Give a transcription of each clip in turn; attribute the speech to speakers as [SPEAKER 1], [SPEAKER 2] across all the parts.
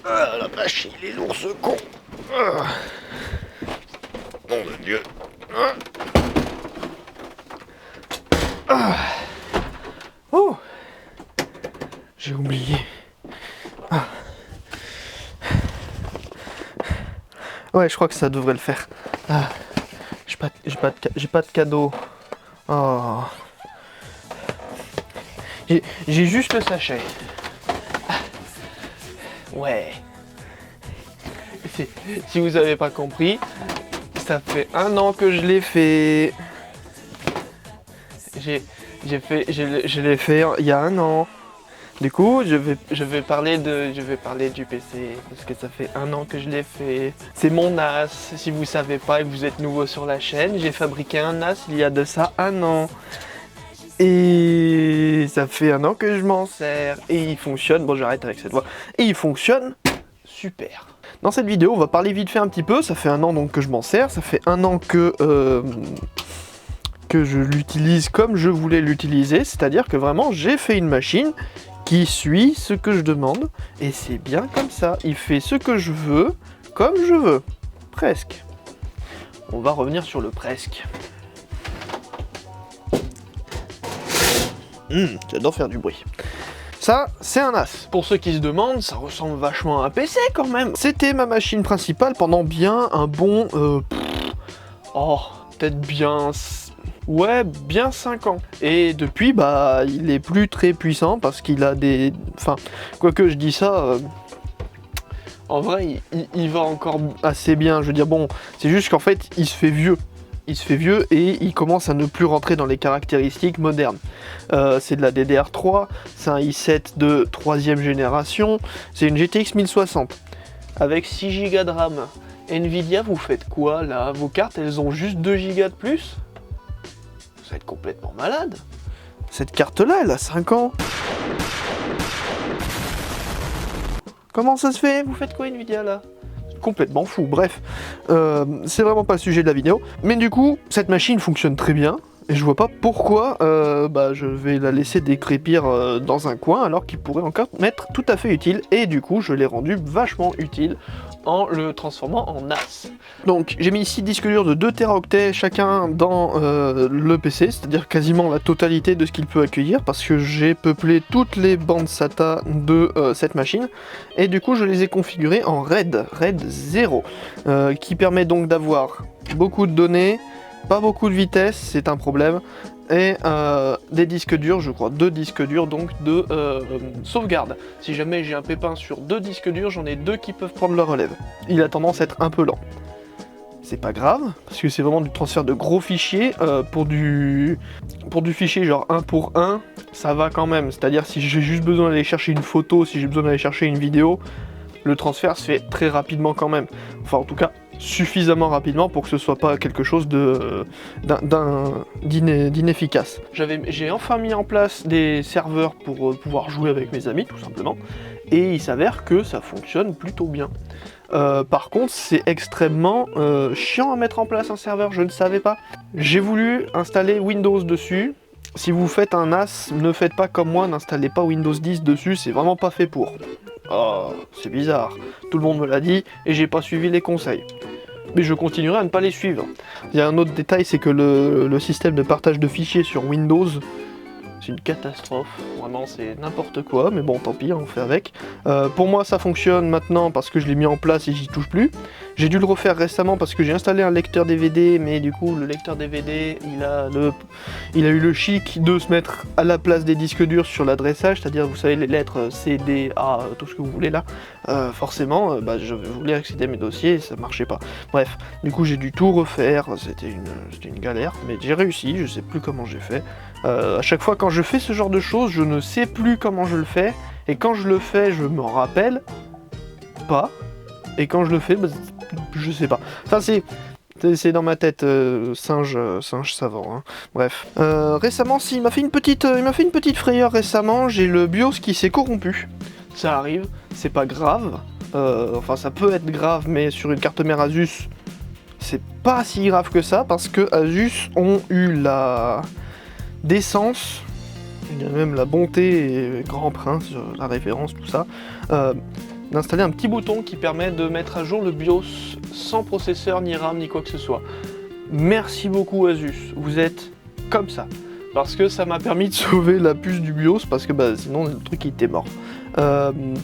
[SPEAKER 1] Ah, la vache, il est lourd ce con. Ah. Nom de Dieu. Ah. Ah. Oh, j'ai oublié. Ah. Ouais, je crois que ça devrait le faire. Ah. J'ai pas de cadeau. Oh. J'ai juste le sachet. Ouais. Si vous avez pas compris, ça fait 1 an que je l'ai fait. Je l'ai fait il y a 1 an. Du coup, je vais parler du PC parce que ça fait 1 an que je l'ai fait. C'est mon NAS. Si vous savez pas et que vous êtes nouveau sur la chaîne, j'ai fabriqué un NAS il y a de ça 1 an. Et ça fait 1 an que je m'en sers. Et il fonctionne, bon j'arrête avec cette voix. Et il fonctionne super. Dans cette vidéo, on va parler vite fait un petit peu. Ça fait 1 an donc que je m'en sers. Ça fait 1 an que je l'utilise comme je voulais l'utiliser. C'est-à-dire que vraiment, j'ai fait une machine qui suit ce que je demande. Et c'est bien comme ça. Il fait ce que je veux, comme je veux. Presque. On va revenir sur le presque. J'adore faire du bruit. Ça, c'est un NAS. Pour ceux qui se demandent, ça ressemble vachement à un PC quand même. C'était ma machine principale pendant bien un bon... peut-être bien... Ouais, bien 5 ans. Et depuis, bah, il est plus très puissant parce qu'il a des... Enfin, quoique je dis ça... En vrai, il va encore assez bien. Je veux dire, bon, c'est juste qu'en fait, il se fait vieux. Il se fait vieux et il commence à ne plus rentrer dans les caractéristiques modernes. C'est de la DDR3, c'est un i7 de 3ème génération, c'est une GTX 1060 avec 6 Go de RAM. Nvidia, vous faites quoi là? Vos cartes, elles ont juste 2 Go de plus? Vous êtes complètement malade. Cette carte-là, elle a 5 ans. Comment ça se fait? Vous faites quoi Nvidia là? Complètement fou, bref, c'est vraiment pas le sujet de la vidéo, mais du coup, cette machine fonctionne très bien, et je vois pas pourquoi je vais la laisser décrépir dans un coin, alors qu'il pourrait encore m'être tout à fait utile, et du coup, je l'ai rendu vachement utile en le transformant en NAS. Donc, j'ai mis 6 disques durs de 2 Teraoctets chacun dans le PC, c'est-à-dire quasiment la totalité de ce qu'il peut accueillir, parce que j'ai peuplé toutes les bandes SATA de cette machine, et du coup je les ai configurées en RAID 0, qui permet donc d'avoir beaucoup de données, pas beaucoup de vitesse, c'est un problème, et des disques durs, je crois 2 disques durs donc de sauvegarde. Si jamais j'ai un pépin sur 2 disques durs, j'en ai 2 qui peuvent prendre le relève. Il a tendance à être un peu lent. C'est pas grave, parce que c'est vraiment du transfert de gros fichiers. Pour du fichier genre 1 pour 1, ça va quand même. C'est-à-dire si j'ai juste besoin d'aller chercher une photo, si j'ai besoin d'aller chercher une vidéo, le transfert se fait très rapidement quand même. Enfin en tout cas, suffisamment rapidement pour que ce soit pas quelque chose d'inefficace. J'ai enfin mis en place des serveurs pour pouvoir jouer avec mes amis, tout simplement. Et il s'avère que ça fonctionne plutôt bien. Par contre, c'est extrêmement chiant à mettre en place un serveur, je ne savais pas. J'ai voulu installer Windows dessus. Si vous faites un NAS, ne faites pas comme moi, n'installez pas Windows 10 dessus, c'est vraiment pas fait pour. Oh, c'est bizarre. Tout le monde me l'a dit et j'ai pas suivi les conseils. Mais je continuerai à ne pas les suivre. Il y a un autre détail, c'est que le système de partage de fichiers sur Windows, c'est une catastrophe, vraiment c'est n'importe quoi, mais bon tant pis, on fait avec. Pour moi ça fonctionne maintenant parce que je l'ai mis en place et j'y touche plus. J'ai dû le refaire récemment parce que j'ai installé un lecteur DVD, mais du coup le lecteur DVD il a eu le chic de se mettre à la place des disques durs sur l'adressage, c'est-à-dire vous savez les lettres C, D, A, tout ce que vous voulez là. Forcément je voulais accéder à mes dossiers et ça marchait pas. Bref, du coup j'ai dû tout refaire, c'était une galère, mais j'ai réussi, je sais plus comment j'ai fait. À chaque fois quand je fais ce genre de choses, je ne sais plus comment je le fais, et quand je le fais, je me rappelle pas, et quand je le fais, je sais pas. Enfin c'est dans ma tête, singe savant, hein. Bref. Récemment, il m'a fait une petite frayeur récemment, j'ai le BIOS qui s'est corrompu. Ça arrive, c'est pas grave, enfin ça peut être grave, mais sur une carte mère Asus, c'est pas si grave que ça, parce que Asus ont eu la décence, il y a même la bonté et grand prince, la référence, tout ça, d'installer un petit bouton qui permet de mettre à jour le BIOS sans processeur, ni RAM, ni quoi que ce soit. Merci beaucoup Asus, vous êtes comme ça. Parce que ça m'a permis de sauver la puce du BIOS, parce que sinon le truc il était mort.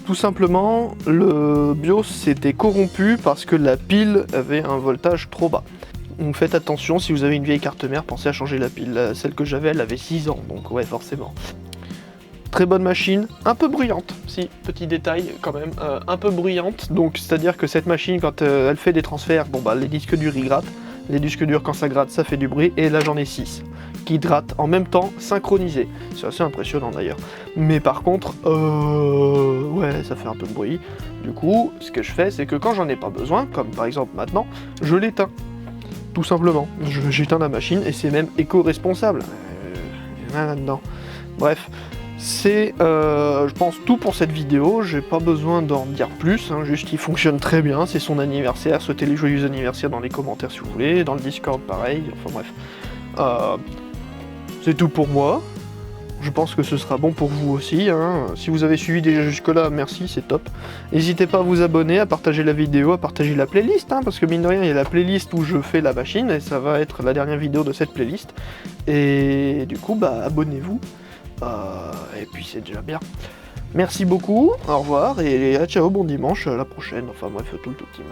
[SPEAKER 1] Tout simplement, le BIOS s'était corrompu parce que la pile avait un voltage trop bas. Donc faites attention, si vous avez une vieille carte mère, pensez à changer la pile. Celle que j'avais, elle avait 6 ans, donc ouais, forcément. Très bonne machine, un peu bruyante, si, petit détail quand même, un peu bruyante. Donc c'est-à-dire que cette machine, quand elle fait des transferts, les disques durs ils grattent. Les disques durs, quand ça gratte, ça fait du bruit, et là j'en ai 6 qui grattent en même temps, synchronisés. C'est assez impressionnant d'ailleurs. Mais par contre, ouais, ça fait un peu de bruit. Du coup, ce que je fais, c'est que quand j'en ai pas besoin, comme par exemple maintenant, je l'éteins. Tout simplement. J'éteins la machine, et c'est même éco-responsable. Là-dedans. Bref. C'est, je pense, tout pour cette vidéo. J'ai pas besoin d'en dire plus, hein, juste il fonctionne très bien, c'est son anniversaire, souhaitez-les joyeux anniversaires dans les commentaires si vous voulez, dans le Discord pareil, enfin bref. C'est tout pour moi, je pense que ce sera bon pour vous aussi, hein. Si vous avez suivi déjà jusque là, merci, c'est top. N'hésitez pas à vous abonner, à partager la vidéo, à partager la playlist, hein, parce que mine de rien, il y a la playlist où je fais la machine, et ça va être la dernière vidéo de cette playlist. Et du coup, abonnez-vous. Et puis c'est déjà bien. Merci beaucoup, au revoir, et ciao, bon dimanche, à la prochaine, enfin bref, tout le team.